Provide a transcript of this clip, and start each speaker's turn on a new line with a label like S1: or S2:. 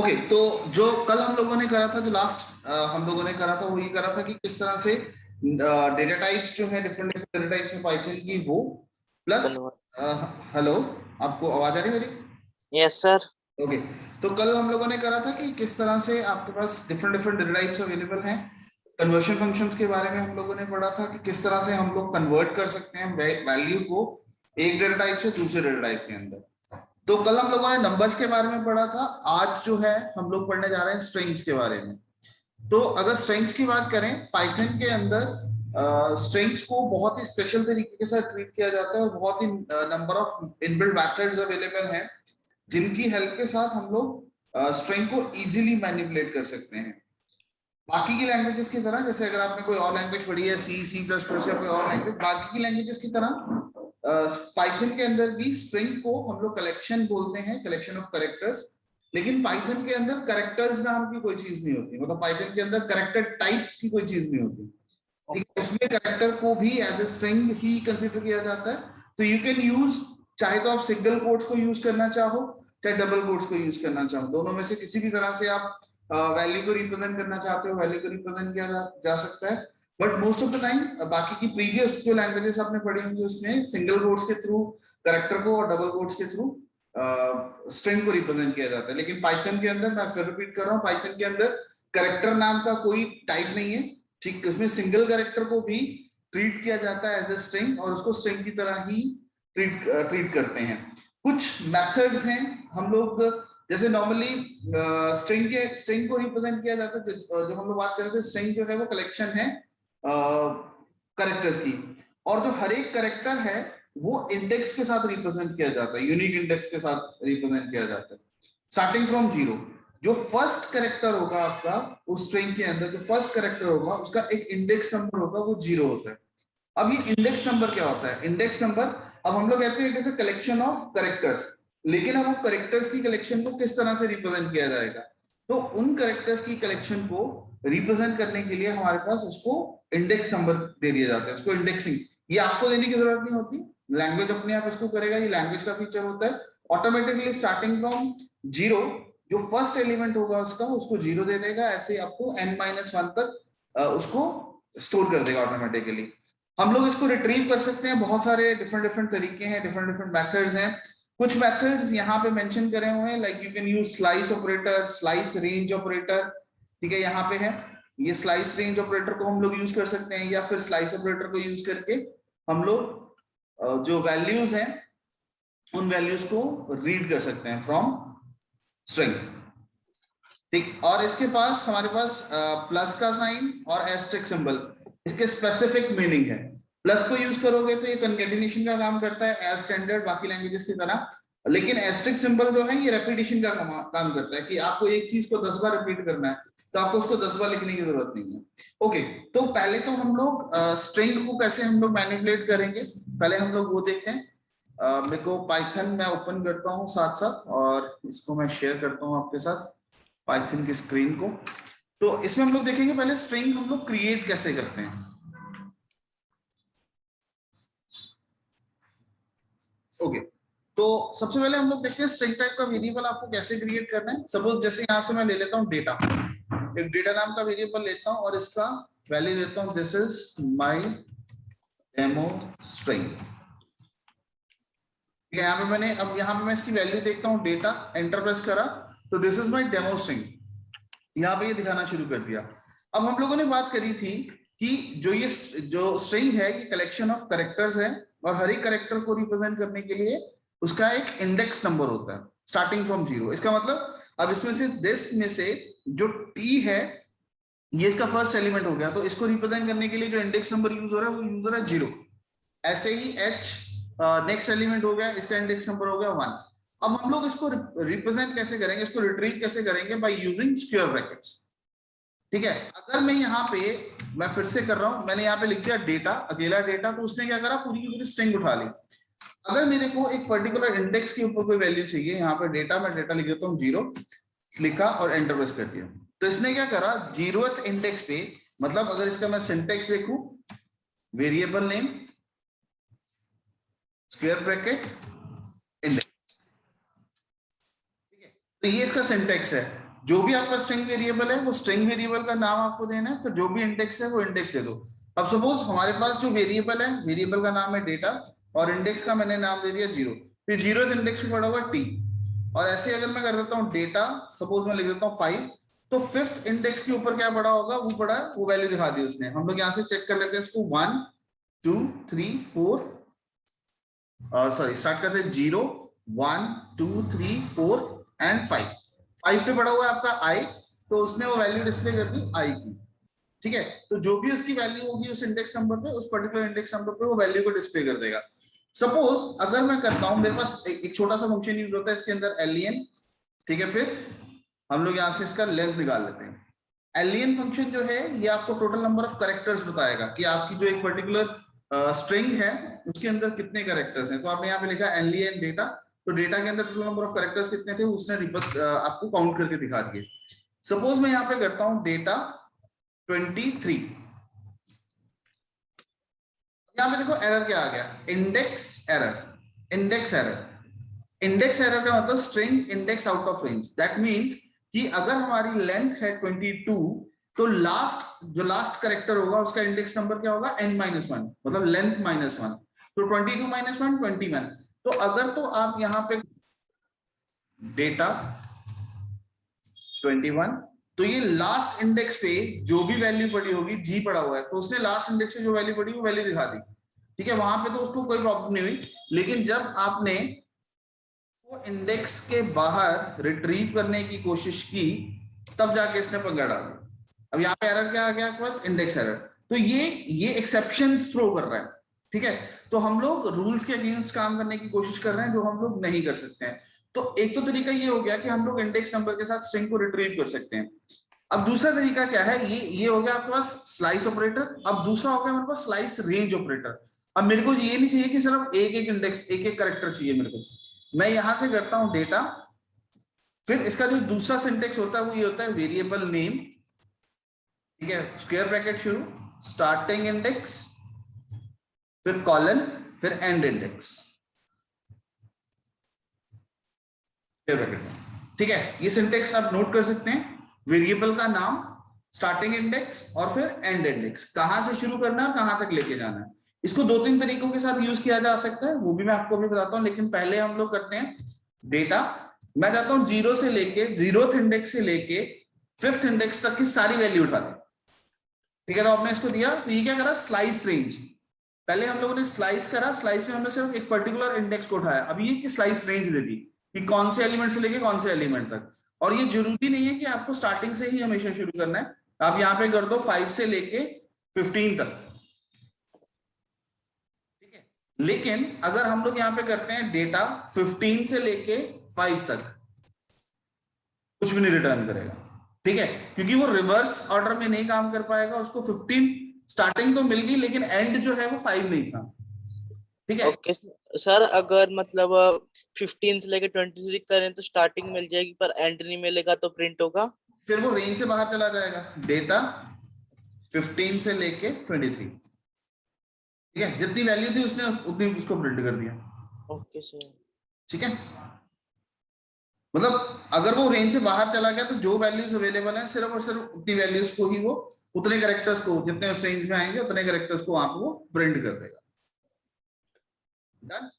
S1: Okay, तो जो कल हम लोगों ने करा था, जो लास्ट हम लोगों ने करा था, वो ये करा था कि किस तरह से डेटा टाइप्स जो है, डिफरेंट डिफरेंट डेटा टाइप्स है पाइथन की, वो प्लस।
S2: कन्वर्ट।
S1: हेलो, आपको आवाज आ रही है मेरी?
S2: Yes sir.
S1: ओके, तो कल हम लोगों ने करा था कि किस तरह से आपके पास different different data types available हैं। कन्वर्शन फंक्शंस के बारे में हम लोगों ने पढ़ा था कि किस तरह से हम लोग कन्वर्ट कर सकते हैं वैल्यू को एक डेटा टाइप से दूसरे डेटा टाइप के अंदर। तो कल हम लोगों ने नंबर्स के बारे में पढ़ा था। आज जो है हम लोग पढ़ने जा रहे हैं स्ट्रिंग्स के बारे में। तो अगर स्ट्रिंग्स की बात करें, पाइथन के अंदर स्ट्रिंग्स को बहुत ही स्पेशल तरीके के साथ ट्रीट किया जाता है और बहुत ही number of inbuilt methods available हैं जिनकी हेल्प के साथ हम लोग स्ट्रिंग को इजीली मैनिपुलेट कर सकते हैं। बाकी की लैंग्वेजेस की तरह, जैसे अगर आपने कोई और लैंग्वेज पढ़ी है, सी सी प्लस प्लस या कोई और लैंग्वेज, बाकी की लैंग्वेजेस की तरह पाइथन के अंदर भी स्ट्रिंग को हम लोग कलेक्शन बोलते हैं, कलेक्शन ऑफ कैरेक्टर्स। लेकिन पाइथन के अंदर कैरेक्टर्स नाम की कोई चीज नहीं होती, मतलब पाइथन के अंदर कैरेक्टर टाइप की कोई चीज नहीं होती। ठीक है, उसमें कैरेक्टर को भी एज ए स्ट्रिंग ही कंसीडर किया जाता है। तो यू कैन यूज, चाहे तो आप सिंगल कोट्स को यूज करना चाहो, चाहे डबल कोट्स को यूज करना चाहो, दोनों में से किसी भी तरह से आप वैल्यू को रिप्रेजेंट करना चाहते हो, वैल्यू को रिप्रेजेंट किया जा सकता है। But most of the time बाकी की प्रीवियस जो लैंग्वेजेस आपने पढ़ी होंगी उसमें सिंगल कोट्स के थ्रू कैरेक्टर को और डबल कोट्स के थ्रू स्ट्रिंग को रिप्रेजेंट किया जाता है। लेकिन पाइथन के अंदर, मैं फिर रिपीट कर रहा हूँ, पाइथन के अंदर कैरेक्टर नाम का कोई टाइप नहीं है। ठीक, उसमें सिंगल कैरेक्टर को भी ट्रीट किया जाता है एज ए स्ट्रिंग और उसको स्ट्रिंग की तरह ही ट्रीट करते हैं। कुछ मेथड्स हैं हम लोग, जैसे नॉर्मली स्ट्रिंग को रिप्रेजेंट किया जाता है, जो हम लोग बात कर रहे थे, स्ट्रिंग जो है वो कलेक्शन है कैरेक्टर्स की, और जो हर एक कैरेक्टर है वो इंडेक्स के साथ रिप्रेजेंट किया जाता है, यूनिक इंडेक्स के साथ रिप्रेजेंट किया जाता है, स्टार्टिंग फ्रॉम जीरो। जो फर्स्ट कैरेक्टर होगा आपका उस स्ट्रिंग के अंदर, जो फर्स्ट कैरेक्टर होगा उसका एक इंडेक्स नंबर होगा, वो जीरो होता है। अब ये इंडेक्स नंबर क्या होता है? इंडेक्स नंबर, अब हम लोग कहते हैं it is a collection of characters, लेकिन अब हम कैरेक्टर्स की कलेक्शन को किस तरह से रिप्रेजेंट किया जाएगा? तो उन कैरेक्टर्स की कलेक्शन को रिप्रेजेंट करने के लिए हमारे पास उसको इंडेक्स नंबर दे दिया जाता है, उसको इंडेक्सिंग। ये आपको देने की जरूरत नहीं होती, लैंग्वेज अपने आप इसको करेगा, ये लैंग्वेज का फीचर होता है। ऑटोमेटिकली स्टार्टिंग फ्रॉम जीरो, जो फर्स्ट एलिमेंट होगा उसका, उसको जीरो दे देगा, ऐसे आपको n-1 तक उसको स्टोर कर देगा ऑटोमेटिकली। हम लोग इसको रिट्रीव कर सकते हैं, बहुत सारे डिफरेंट डिफरेंट तरीके हैं, डिफरेंट डिफरेंट मेथड्स हैं। कुछ मेथड्स यहाँ पे मेंशन करे हुए हैं, like you can use slice operator, slice range operator. ठीक है, यहाँ पे है ये स्लाइस रेंज ऑपरेटर को हम लोग यूज कर सकते हैं, या फिर स्लाइस ऑपरेटर को यूज करके हम लोग जो वैल्यूज हैं उन वैल्यूज को रीड कर सकते हैं फ्रॉम स्ट्रिंग। ठीक, और इसके पास हमारे पास प्लस का साइन और एस्टेरिस्क सिंबल, इसके स्पेसिफिक मीनिंग है। प्लस को यूज करोगे तो ये कंकैटिनेशन का काम करता है एज स्टैंडर्ड बाकी लैंग्वेजेस की तरह, लेकिन एस्टेरिस्क सिंबल जो है ये रेपिटेशन का काम करता है, कि आपको एक चीज को 10 बार रिपीट करना है तो आपको उसको 10 बार लिखने की जरूरत नहीं है। ओके, तो पहले तो हम लोग स्ट्रिंग को कैसे हम लोग मैनिपुलेट करेंगे, पहले हम लोग वो देखते हैं। मेरे को पाइथन मैं ओपन करता हूँ साथ साथ, और इसको मैं शेयर करता हूँ आपके साथ पाइथन की स्क्रीन को। तो इसमें हम लोग देखेंगे पहले स्ट्रिंग हम लोग क्रिएट कैसे करते हैं। ओके, तो सबसे पहले हम लोग देखते हैं स्ट्रिंग टाइप का वेरिएबल आपको कैसे क्रिएट करना है। सपोज जैसे यहां से मैं ले लेता हूं डेटा, एक डेटा नाम का वेरिएबल लेता हूं और इसका वैल्यू देता हूं this is my demo string. ठीक है, यहाँ पे मैंने, अब यहाँ पे मैं इसकी वैल्यू देखता हूँ, डेटा एंटर प्रेस करा तो this is my demo string, यहाँ पे ये दिखाना शुरू कर दिया। अब हम लोगों ने बात करी थी कि जो स्ट्रिंग है ये कलेक्शन ऑफ कैरेक्टर्स है, और हर एक कैरेक्टर को रिप्रेजेंट करने के लिए उसका एक इंडेक्स नंबर होता है स्टार्टिंग फ्रॉम जीरो। इसका मतलब अब इसमें से दिस में से जो टी है ये इसका फर्स्ट एलिमेंट हो गया, तो इसको रिप्रेजेंट करने के लिए जो इंडेक्स नंबर यूज हो रहा है वो यूज हो रहा है जीरो। ऐसे ही एच नेक्स्ट एलिमेंट हो गया, इसका इंडेक्स नंबर हो गया 1। अब हम लोग इसको रिप्रेजेंट कैसे करेंगे, इसको रिट्रीव कैसे करेंगे? By using square brackets. ठीक है, अगर मैं यहाँ पे, मैं फिर से कर रहा हूं, मैंने यहाँ पे लिख दिया डेटा, अकेला डेटा, तो उसने क्या करा, पूरी की पूरी स्ट्रिंग उठा ली। अगर मेरे को एक पर्टिकुलर इंडेक्स के ऊपर कोई वैल्यू चाहिए, यहाँ पे डेटा, मैं डेटा लिख देता हूँ जीरो, लिखा और एंटर प्रेस कर दिया, तो इसने क्या करा, जीरोथ इंडेक्स पे, मतलब अगर इसका मैं सिंटेक्स देखूं, variable name square bracket index, ठीक है, तो ये इसका सिंटेक्स है। जो भी आपका स्ट्रिंग वेरिएबल है वो स्ट्रिंग वेरिएबल का नाम आपको देना है, फिर जो भी इंडेक्स है वो इंडेक्स दे दो। अब सपोज हमारे पास जो वेरिएबल है, वेरिएबल का नाम है डेटा और इंडेक्स का मैंने नाम दे दिया 0, फिर 0 इंडेक्स पे पड़ा हुआ टी। और ऐसे अगर मैं कर देता हूँ डेटा, सपोज मैं लिख देता हूँ 5, तो 5th इंडेक्स के ऊपर क्या पड़ा होगा, वो पड़ा, वो वैल्यू दिखा दी उसने। हम लोग यहाँ से चेक कर लेते हैं इसको, 1 2 3 4, सॉरी स्टार्ट करते हैं 0 1 2 3 4 एंड 5 पे पड़ा हुआ है आपका आई, तो उसने वो वैल्यू डिस्प्ले कर दी आई की। ठीक है, तो जो भी उसकी वैल्यू होगी उस इंडेक्स नंबर पे, उस पर्टिकुलर इंडेक्स नंबर पे वो वैल्यू को डिस्प्ले कर देगा। सपोज अगर मैं करता हूं, मेरे पास एक छोटा सा फंक्शन यूज होता है इसके अंदर, एलियन। ठीक है, फिर हम लोग यहां से इसका लेंथ निकाल लेते हैं। एलियन फंक्शन जो है ये आपको टोटल नंबर ऑफ कैरेक्टर्स बताएगा कि आपकी जो एक पर्टिकुलर स्ट्रिंग है उसके अंदर कितने कैरेक्टर्स हैं। तो आपने यहाँ पे लिखा एलियन डेटा, तो डेटा के अंदर टोटल नंबर ऑफ कैरेक्टर्स कितने थे उसने आपको काउंट करके दिखा दिए। सपोज मैं यहाँ पे करता हूँ डेटा 23, यहाँ पे देखो एरर क्या आ गया, index error. Index error, index error का मतलब string index out of range. That means कि अगर हमारी लेंथ है 22, तो जो लास्ट कैरेक्टर होगा उसका इंडेक्स नंबर क्या होगा, n-1, मतलब लेंथ -1। तो 22 - 1 21। तो अगर तो आप यहाँ पे डेटा 21, तो ये लास्ट इंडेक्स पे जो भी वैल्यू पड़ी होगी, जी पड़ा हुआ है, तो उसने लास्ट इंडेक्स पे जो वैल्यू पड़ी वो वैल्यू दिखा दी। ठीक है, वहां पे तो उसको कोई प्रॉब्लम नहीं हुई, लेकिन जब आपने वो इंडेक्स के बाहर रिट्रीव करने की कोशिश की तब जाके इसने पंगा डाल दिया। अब यहाँ पे एरर क्या आ गया आपके पास, इंडेक्स एरर। तो ये एक्सेप्शन थ्रो कर रहा है। ठीक है, तो हम लोग रूल्स के अगेंस्ट काम करने की कोशिश कर रहे हैं जो हम लोग नहीं कर सकते हैं। तो एक तो तरीका ये हो गया कि हम लोग इंडेक्स नंबर के साथ स्ट्रिंग को रिट्रीव कर सकते हैं। अब दूसरा तरीका क्या है, ये हो गया आपके पास स्लाइस ऑपरेटर। अब दूसरा हो गया हमारे पास स्लाइस रेंज ऑपरेटर। अब मेरे को ये नहीं चाहिए कि सिर्फ एक एक इंडेक्स, एक एक कैरेक्टर चाहिए मेरे को। मैं यहां से करता हूं डेटा, फिर इसका जो दूसरा सिंटेक्स होता है वो ये होता है वेरिएबल नेम। ठीक है, स्क्वायर ब्रैकेट शुरू, स्टार्टिंग इंडेक्स, फिर कॉलन, फिर एंड इंडेक्स। ठीक है, ये सिंटेक्स आप नोट कर सकते हैं। वेरिएबल का नाम, स्टार्टिंग इंडेक्स और फिर एंड इंडेक्स, कहां से शुरू करना है और कहां तक लेके जाना है। इसको 2-3 तरीकों के साथ यूज किया जा सकता है, वो भी मैं आपको अभी बताता हूं। लेकिन पहले हम लोग करते हैं डेटा। मैं जाता हूं 0 से लेके 0th इंडेक्स से लेके 5th इंडेक्स तक की सारी वैल्यू उठा ली। ठीक है, तो आपने इसको दिया, तो ये क्या करा, स्लाइस रेंज। पहले हम लोगों ने स्लाइस करा, स्लाइस में हमने सिर्फ एक पर्टिकुलर इंडेक्स को उठाया। अब ये स्लाइस रेंज दे दी कि कौन से एलिमेंट से लेके कौन से एलिमेंट तक। और ये जरूरी नहीं है कि आपको स्टार्टिंग से ही हमेशा शुरू करना है, आप यहाँ पे कर दो 5 से लेके 15 तक। ठीक है, लेकिन अगर हम लोग यहाँ पे करते हैं डेटा 15 से लेके 5 तक, कुछ भी नहीं रिटर्न करेगा। ठीक है, क्योंकि वो रिवर्स ऑर्डर में नहीं काम कर पाएगा। उसको 15 स्टार्टिंग तो मिल गई, लेकिन एंड जो है वो 5 नहीं था। ठीक है,
S2: ओके सर, अगर मतलब 15 से लेके 23 करें तो स्टार्टिंग मिल जाएगी पर एंड नहीं मिलेगा तो प्रिंट होगा?
S1: फिर वो रेंज से बाहर चला जाएगा। डेटा 15 से लेके 23, ठीक है, जितनी वैल्यू थी उसने उतनी उसको प्रिंट कर दिया।
S2: Okay sir.
S1: ठीक है, मतलब अगर वो रेंज से बाहर चला गया तो जो वैल्यूज अवेलेबल है सिर्फ और सिर्फ उतनी वैल्यूज को ही वो, उतने कैरेक्टर्स को, जितने उस रेंज में आएंगे उतने कैरेक्टर्स को आप वो प्रिंट कर देगा। डन।